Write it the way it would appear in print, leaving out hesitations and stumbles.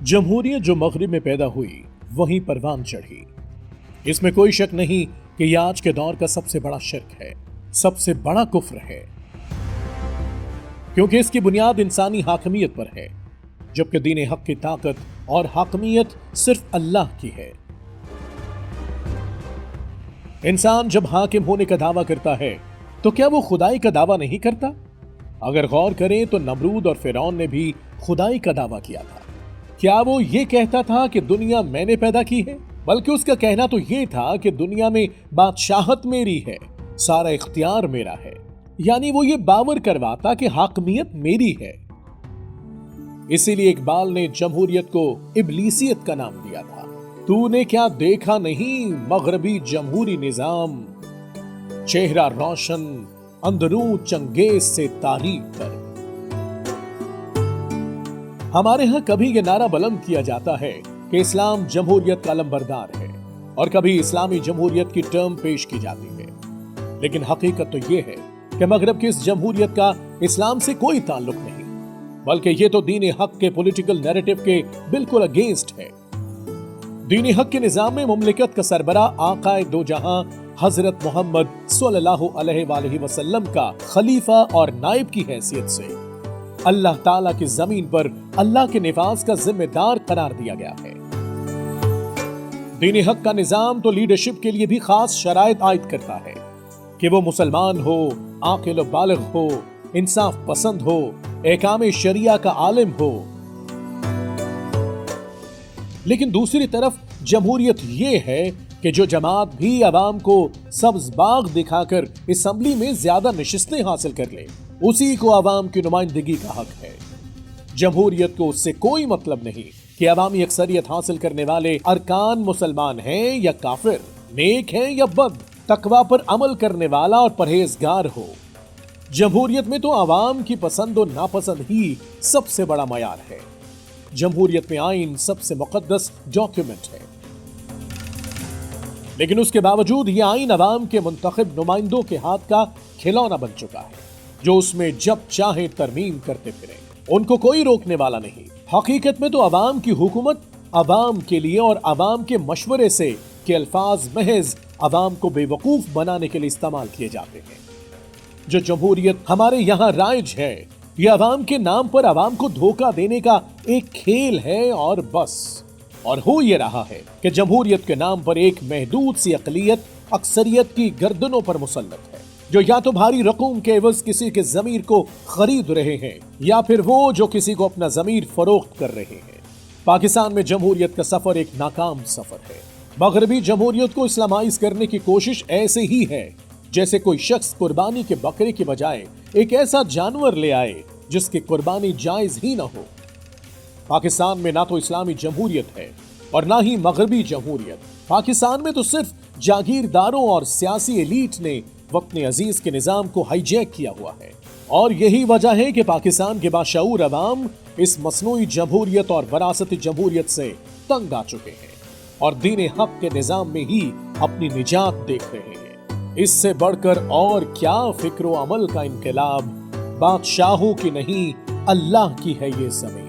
जमहूरियत जो मगरिब में पैदा हुई वहीं परवान चढ़ी। इसमें कोई शक नहीं कि यह आज के दौर का सबसे बड़ा शिर्क है, सबसे बड़ा कुफ्र है, क्योंकि इसकी बुनियाद इंसानी हाकमियत पर है, जबकि दीन हक की ताकत और हाकमियत सिर्फ अल्लाह की है। इंसान जब हाकिम होने का दावा करता है तो क्या वो खुदाई का दावा नहीं करता? अगर गौर करें तो नमरूद और फिरौन ने भी खुदाई का दावा किया था। क्या वो ये कहता था कि दुनिया मैंने पैदा की है? बल्कि उसका कहना तो ये था कि दुनिया में बादशाहत मेरी है, सारा इख्तियार मेरा है। यानी वो ये बावर करवाता कि हाकमियत मेरी है। इसीलिए इकबाल ने जमहूरियत को इब्लीसियत का नाम दिया था। तूने क्या देखा नहीं मगरबी जमहूरी निजाम, चेहरा रोशन अंदरूं चंगेज से तारीख कर। हमारे यहां कभी यह नारा बुलंद किया जाता है कि इस्लाम जमहूरियत का अलंबरदार है और कभी इस्लामी जमहूरियत की टर्म पेश की जाती है, लेकिन हकीकत तो यह है कि मगरब की इस जमहूरियत का इस्लाम से कोई ताल्लुक नहीं, बल्कि यह तो दीन हक के पॉलिटिकल नैरेटिव के बिल्कुल अगेंस्ट है। दीन हक के निजाम में मुमलिकत का सरबराह आकाए दो जहां हजरत मोहम्मद सल्लल्लाहु अलैहि वसल्लम का खलीफा और नाइब की हैसियत से अल्लाह ताला की जमीन पर अल्लाह के निवास का जिम्मेदार करार दिया गया है। दीन हक का निजाम तो लीडरशिप के लिए भी खास शराइत आयद करता है कि वो मुसलमान हो, आकिल व बालिग हो, इंसाफ पसंद हो, एहकाम शरिया का आलिम हो। लेकिन दूसरी तरफ जमहूरियत ये है कि जो जमात भी अवाम को सब्ज बाग दिखाकर असेंबली में ज्यादा नशिस्तें हासिल कर ले, उसी को अवाम की नुमाइंदगी का हक है। जमहूरियत को उससे कोई मतलब नहीं कि अवामी अक्सरियत हासिल करने वाले अरकान मुसलमान हैं या काफिर, नेक हैं या बद, तकवा पर अमल करने वाला और परहेजगार हो। जमहूरियत में तो अवाम की पसंद और नापसंद ही सबसे बड़ा मयार है। जमहूरियत में आइन सबसे मुकद्दस डॉक्यूमेंट है, लेकिन उसके बावजूद यह आइन अवाम के मुंतखब नुमाइंदों के हाथ का खिलौना बन चुका है, जो उसमें जब चाहे तरमीम करते फिरे। उनको कोई रोकने वाला नहीं। हकीकत में तो अवाम की हुकूमत अवाम के लिए और अवाम के मशवरे से के अल्फाज महज अवाम को बेवकूफ बनाने के लिए इस्तेमाल किए जाते हैं। जो जमहूरियत हमारे यहाँ राइज है, यह अवाम के नाम पर अवाम को धोखा देने का एक खेल है और बस। और हो ये रहा है कि जमहूरियत के नाम पर एक महदूद सी अकलियत अक्सरियत की गर्दनों पर मुसल्लत है, जो या तो भारी रकूम के एवज किसी के जमीर को खरीद रहे हैं या फिर वो जो किसी को अपना जमीर फरोख्त कर रहे हैं। पाकिस्तान में जमहूरियत का सफर एक नाकाम सफर है। मगरबी जमहूरियत को इस्लामाइज करने की कोशिश ऐसे ही है जैसे कोई शख्स कुर्बानी के बकरे की बजाय एक ऐसा जानवर ले आए जिसकी कुर्बानी जायज ही ना हो। पाकिस्तान में ना तो इस्लामी जमहूरियत है और ना ही मगरबी जमहूरियत। पाकिस्तान में तो सिर्फ जागीरदारों और सियासी एलीट ने वतन अजीज के निजाम को हाईजैक किया हुआ है, और यही वजह है कि पाकिस्तान के बाशऊर अवाम इस मसनूई जमहूरियत और वरासती जमहूरियत से तंग आ चुके हैं और दीन हक के निजाम में ही अपनी निजात देख रहे हैं। इससे बढ़कर और क्या फिक्र अमल का इनकलाब। बादशाहों की नहीं, अल्लाह की है ये ज़मीन।